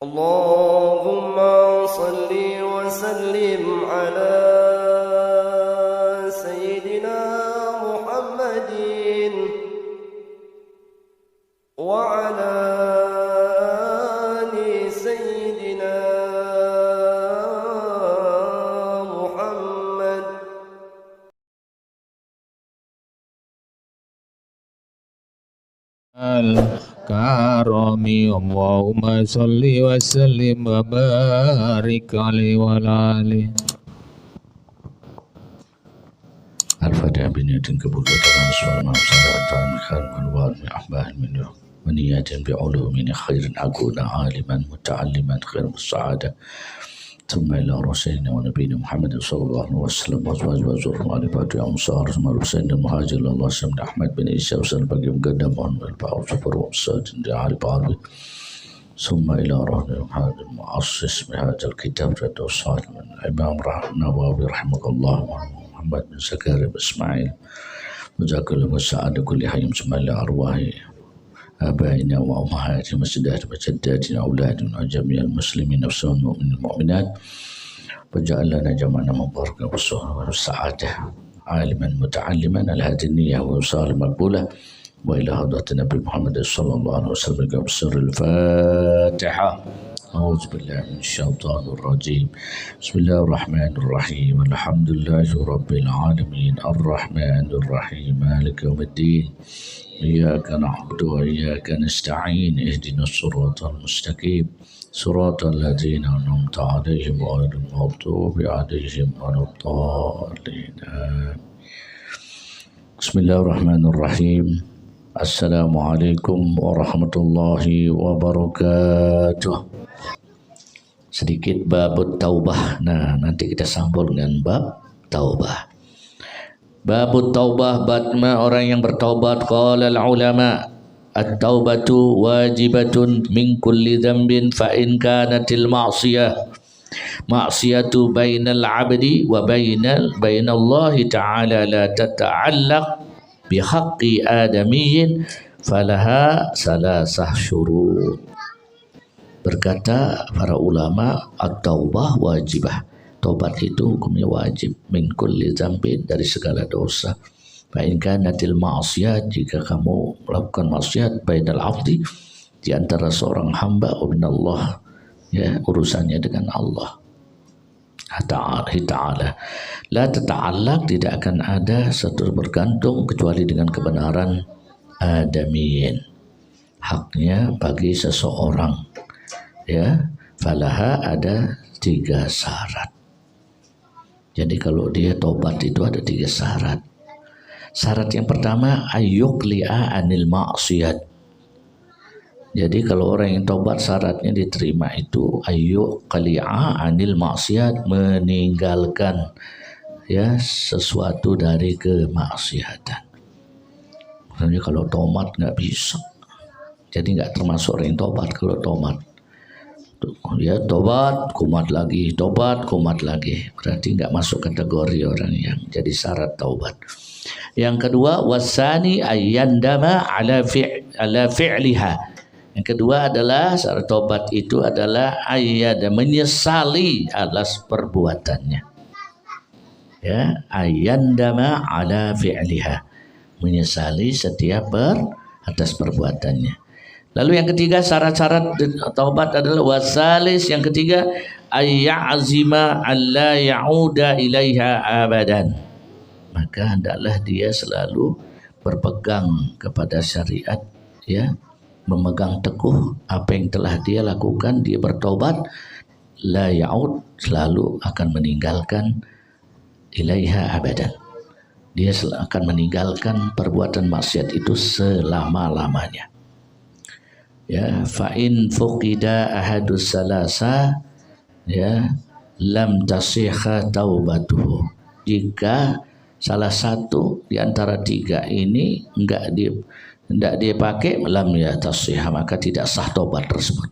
اللهم صل وسلم على سيدنا محمد وعلى آل سيدنا محمد. Karami Allahumma salli wa sallim wa barik alaihi wa alihi. Al-Fatihah biniyatin kabulatan sunnah salatan khalqan wa ahbah min wa niyatin bi ulumin khairin akuna aliman muta'alliman khair sa'adah. ثم إلى رسولنا ونبينا محمد صلى الله عليه وسلم وأزواجه وذريته وآل بيته وأنصاره ثم حسين المهاجر إلى الله سيدنا أحمد بن عيسى وسلم بقي مقدم والباء والصفر والصاد آل بعضه ثم إلى رسولنا هذا المؤسس بهذا الكتاب رد الصالح من الإمام النووي رحمه الله محمد بن زكريا بن إسماعيل وجزاك الله وسعد كل حي ثم إلى أرواح آبائنا وأمهاتنا وساداتنا وجداتنا وأولادنا وجميع المسلمين والمؤمنين والمؤمنات وجعل لنا جمعنا مباركا والسعادة عالما متعلما الهادي النية وصالح مقبولة وإلى حضرة النبي محمد صلى الله عليه وسلم بسر الفاتحة. أعوذ بالله من الشيطان الرجيم. بسم الله الرحمن الرحيم. الحمد لله رب العالمين الرحمن الرحيم مالك يوم الدين إياك نعبد وإياك نستعين اهدنا الصراط المستقيم صراط الذين أنعمت عليهم غير المغضوب عليهم ولا الضالين. بسم الله الرحمن الرحيم. السلام عليكم ورحمة الله وبركاته. Sedikit bab taubah. Nah, nanti kita sambung dengan bab taubah. Bab taubah, batma orang yang bertaubat. Qala al-ulama at-taubatu wajibatun min kulli dhanbin fa in kanatil ma'siyatu bainal 'abdi wa bainallahi ta'ala la tata'allaq bi haqqi adamiyyin falaha salasah syurut. Berkata para ulama, at-taubah wajibah. Taubat itu hukumnya wajib. Min kulli dzambin, dari segala dosa. Fa in kanatil ma'siyat, jika kamu melakukan maksiat, bainal abdi, di antara seorang hamba, wa minallah, ya, urusannya dengan Allah Ta'ala. La tata'allaq, tidak akan ada satu bergantung kecuali dengan kebenaran adamiyin. Haknya bagi seseorang, ya, falaha, ada 3 syarat. Jadi kalau dia tobat itu ada 3 syarat. Syarat yang pertama, ayyuqli'a anil ma'siyat. Jadi kalau orang yang tobat syaratnya diterima itu ayyuqli'a anil ma'siyat, meninggalkan, ya, sesuatu dari kemaksiatan. Maksudnya kalau tobat nggak bisa, jadi nggak termasuk orang yang tobat. Kalau tobat, ya, tobat kumat lagi, tobat kumat lagi, berarti nggak masuk kategori orang yang jadi syarat taubat. Yang kedua, wasani ayyandama ala fi'liha. Yang kedua adalah syarat taubat itu adalah ayyada, menyesali atas perbuatannya, ya, ayyandama ala fi'liha, menyesali setiap atas perbuatannya. Lalu yang ketiga, syarat-syarat taubat adalah wasalis, yang ketiga ayya'zima alla ya'uda ilaiha abadan. Maka hendaklah dia selalu berpegang kepada syariat, ya, memegang teguh apa yang telah dia lakukan. Dia bertobat, la ya'ud, selalu akan meninggalkan ilaiha abadan. Dia akan meninggalkan perbuatan maksiat itu selama-lamanya. Ya, fa in fuqida ahadus salasa, ya, lam tasihha taubatuhu. Jika salah satu di antara 3 ini enggak dia pakai, lam ya tasihha, maka tidak sah taubat tersebut.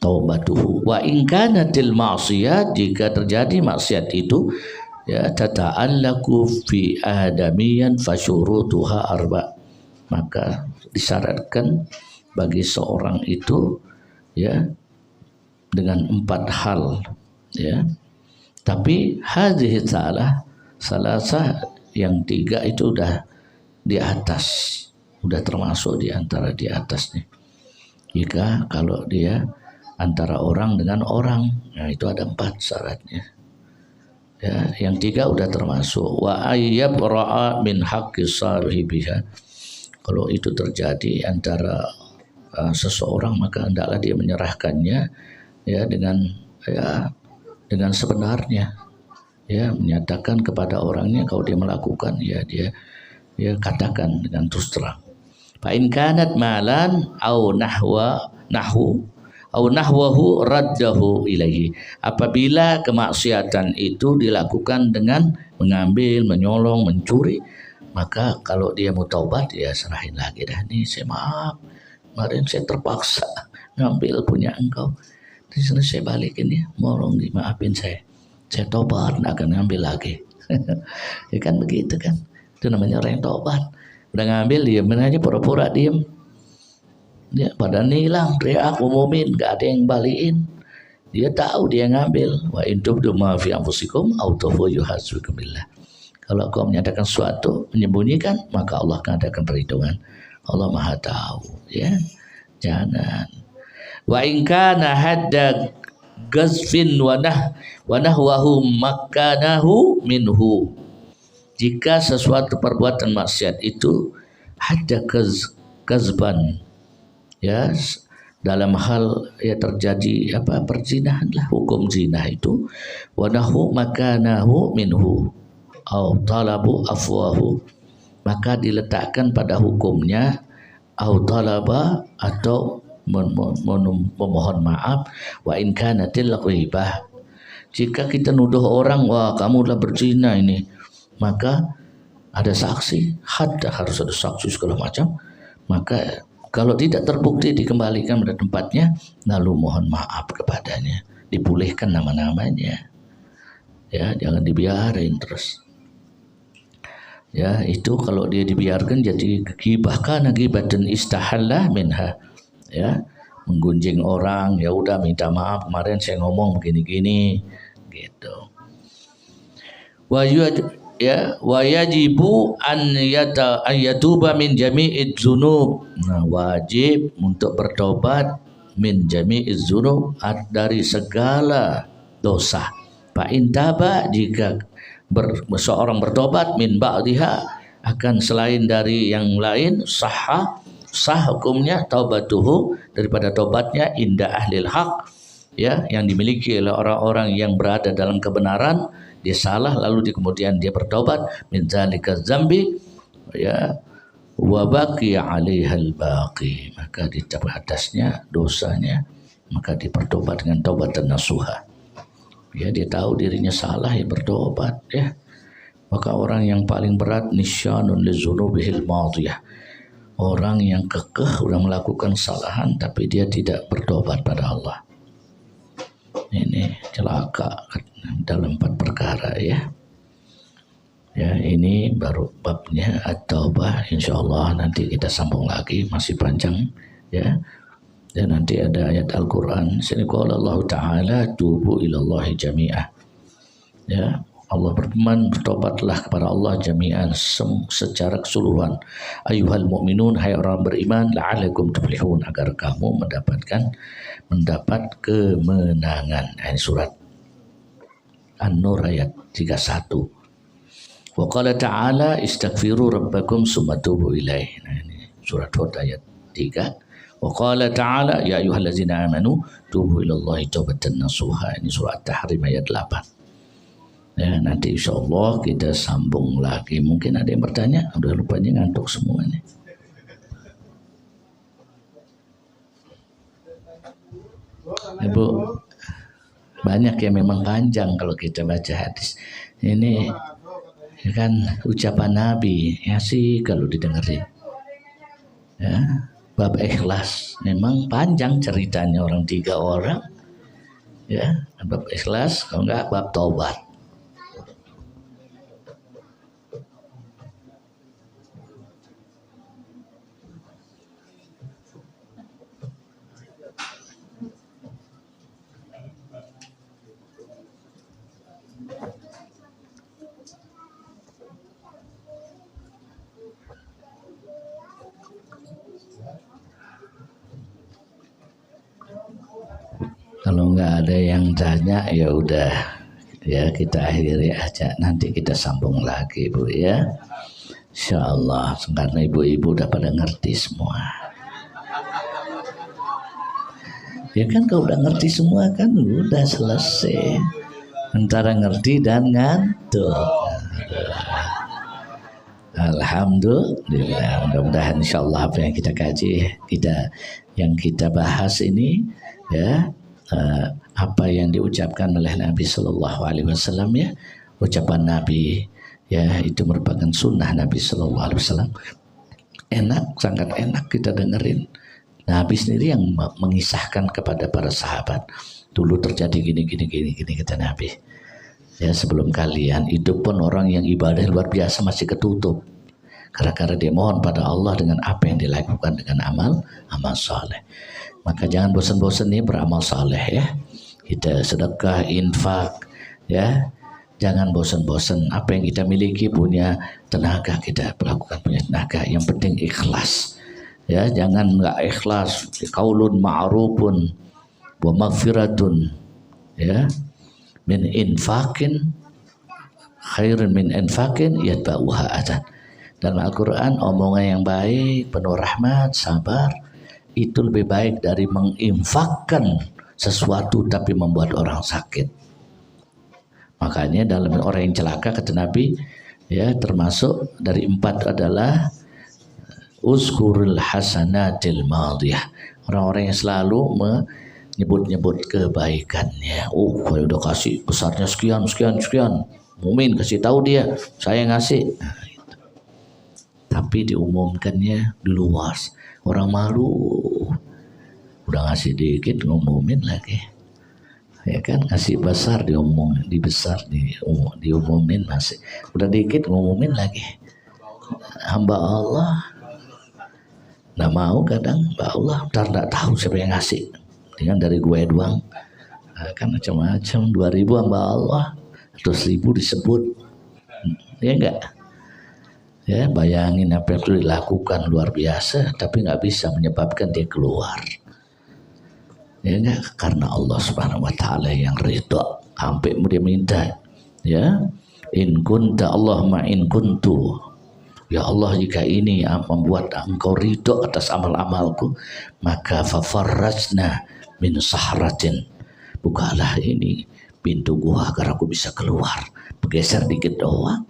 Taubatuhu wa in kanatil ma'siyat, jika terjadi maksiat itu, ya, tata'allaku fi adamiyan fasyurutuha arba, maka disyaratkan bagi seorang itu, ya, dengan 4 hal, ya. Tapi hadhihi salasah yang 3 itu udah di atas, udah termasuk di antara di atasnya. Jika kalau dia antara orang dengan orang, nah itu ada 4 syaratnya. Ya, yang 3 udah termasuk wa ayyab ra'a min haqqi sahibiha. Kalau itu terjadi antara seseorang, maka hendaklah dia menyerahkannya ya dengan sebenarnya, ya, menyatakan kepada orangnya kalau dia melakukan, ya dia katakan dengan terus terang. Fa in kanat malan au nahwahu raddahu ilaihi. Apabila kemaksiatan itu dilakukan dengan mengambil, menyolong, mencuri, maka kalau dia mau taubat, ya serahin lagi dah. Nih saya maaf, kemarin saya terpaksa ngambil punya engkau, di sana saya balikin ya, mohon dimaafin saya taubat, nggak akan ngambil lagi. Ya kan begitu kan, itu namanya orang yang taubat. Udah ngambil, diem aja, pura-pura diem, dia badan hilang, teriak, umumin, gak ada yang balikin. Dia tahu dia ngambil. Wa in tubdu ma fi anfusikum aw tukhfu yuhasibukum billah. Kalau kau menyatakan sesuatu, menyembunyikan, maka Allah akan adakan perhitungan. Allah Maha tahu, ya. Jangan. Wa in kana hadda gazfin wa nahwahu makanahu minhu. Jika sesuatu perbuatan maksiat itu hadda gazban, ya, dalam hal ya terjadi perzinahan lah, hukum zina itu, wanahu makanahu minhu au talabu afwahu, maka diletakkan pada hukumnya au talaba, atau memohon maaf. Wa in kanatil ghibah, jika kita nuduh orang, wah kamu udah berzina ini, maka ada saksi, harus ada saksi segala macam, maka kalau tidak terbukti dikembalikan pada tempatnya, lalu mohon maaf kepadanya, dipulihkan nama-namanya, ya, jangan dibiarin terus. Ya, itu kalau dia dibiarkan jadi ghibah, kana ghibatan istahalla minha, ya, menggunjing orang, ya udah minta maaf kemarin saya ngomong begini-gini gitu. Wa yajibu an yatuba min jami'iz dzunub. Nah, wajib untuk bertobat min jami'iz dzunub, dari segala dosa. Fa in taba, jika seorang bertobat, min ba'diha, akan selain dari yang lain, sah hukumnya taubatuhu, daripada tobatnya, inda ahlil haq, ya, yang dimiliki oleh orang-orang yang berada dalam kebenaran. Dia salah lalu kemudian dia bertobat, min zalika zambi, ya, wa baqiya 'alaihal baqi, maka di atasnya dosanya, maka dipertobat dengan taubatan nasuha. Ya, dia tahu dirinya salah, ya bertobat, ya. Maka orang yang paling berat nisyanun lizunubihil madiyah, orang yang kekeh sudah melakukan kesalahan tapi dia tidak bertobat pada Allah. Ini celaka dalam 4 perkara, ya. Ya, ini baru babnya at-taubah. Insyaallah nanti kita sambung lagi, masih panjang, ya. Dan nanti ada ayat Al-Qur'an. Sini qala Allah Ta'ala tubu ilallahi jami'ah. Ya, Allah berfirman, bertobatlah kepada Allah jami'an, secara keseluruhan. Ayyuhal mu'minun, hai orang beriman, la'alakum tuflihun, agar kamu mendapat kemenangan. Ini surat An-Nur ayat 31. Wa qala ta'ala istaghfiru rabbakum summa tubu ilaih. Nah, ini surat Hud ayat 3. Wa qala ta'ala ya ayyuhallazina amanu tubu ilallahi taubatan nasuha. Ini surat Tahrim ayat 8. Ya, nanti insyaallah kita sambung lagi. Mungkin ada yang bertanya, udah lupanya ngantuk semua nih. Ibu, banyak yang memang panjang kalau kita baca hadis. Ini kan ucapan Nabi, ya sih kalau didengerin. Ya, bab ikhlas memang panjang ceritanya, orang 3 orang. Ya, bab ikhlas, kalau enggak bab taubat. Kalau nggak ada yang tanya ya udah ya kita akhiri aja, nanti kita sambung lagi Bu ya. Insyaallah karena ibu-ibu udah pada ngerti semua. Ya kan kalau udah ngerti semua kan udah selesai. Antara ngerti dan ngantuk. Alhamdulillah, mudah-mudahan insyaallah apa yang kita kaji, yang kita bahas ini ya, apa yang diucapkan oleh Nabi Sallallahu Alaihi Wasallam ya, ucapan Nabi ya itu merupakan sunnah Nabi Sallallahu Alaihi Wasallam. Enak, sangat enak kita dengerin. Nabi sendiri yang mengisahkan kepada para sahabat, dulu terjadi gini kata Nabi. Ya sebelum kalian itu pun orang yang ibadah luar biasa masih ketutup. Karena dia mohon pada Allah dengan apa yang dilakukan dengan amal saleh. Maka jangan bosan-bosan nih beramal saleh ya. Kita sedekah, infak ya. Jangan bosan-bosan. Apa yang kita miliki punya tenaga kita lakukan punya tenaga. Yang penting ikhlas. Ya, jangan nggak ikhlas. Qaulun ma'rufun wa maghfiratun ya. Min infakin khairin min infakin yatba'uha adan. Dalam Al-Quran omongan yang baik, penuh rahmat, sabar itu lebih baik dari menginfakkan sesuatu tapi membuat orang sakit. Makanya dalam orang yang celaka kata Nabi ya termasuk dari 4 adalah uzkurul hasanatil madiyah. Orang-orang yang selalu nyebut-nyebut kebaikannya. Oh, kalau udah kasih besarnya sekian. Mumin kasih tahu dia, saya ngasih. Nah, gitu. Tapi diumumkannya di luas. Orang malu. Udah ngasih dikit ngumumin lagi. Ya kan, ngasih besar diumumin masih. Udah dikit ngumumin lagi. Hamba Allah nggak mau kadang, Mbak Allah ntar nggak tahu siapa yang ngasih. Dengan dari gue doang kan macam-macam. 2.000 hamba Allah, 100.000 disebut ya enggak ya. Bayangin apa yang itu dilakukan luar biasa tapi nggak bisa menyebabkan dia keluar ya enggak, karena Allah Subhanahu Wa Taala yang ridha sampai dia minta ya in kunta Allahumma in kuntu ya Allah jika ini membuat engkau ridha atas amal-amalku maka fafarrajna min sahratin, bukalah ini pintu gua agar aku bisa keluar. Bergeser dikit doang.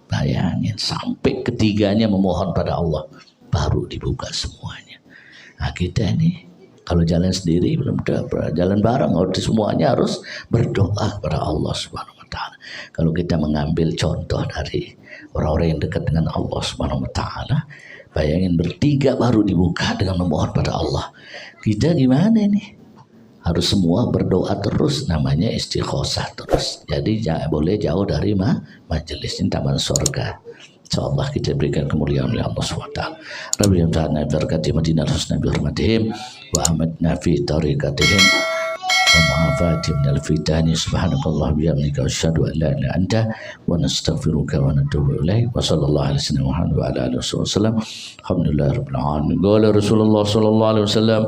Bayangin sampai ketiganya memohon pada Allah baru dibuka semuanya. Nah kita ini kalau jalan sendiri belum jalan bareng, semuanya harus berdoa kepada Allah Subhanahu Wa Taala. Kalau kita mengambil contoh dari orang-orang yang dekat dengan Allah Subhanahu Wa Taala, bayangin bertiga baru dibuka dengan memohon pada Allah. Kita gimana nih? Harus semua berdoa terus, namanya istighosah terus. Jadi jangan boleh jauh dari majelis ini, taman surga. InsyaAllah kita berikan kemuliaan oleh Allah SWT. Rabbi ta'ala berkati Madinah husna bi hurmatihim wa amatna fi tariqatihim wa ma'afati minal fitani. Subhanakallah bihamdika asyhadu an la ilaha illa anta wa nastaghfiruka wa natubu ilaik. Wa sallallahu alaihi wasallam wa ala alihi wasallam. Alhamdulillah rabbil alamin. Qala Rasulullah sallallahu alaihi wasallam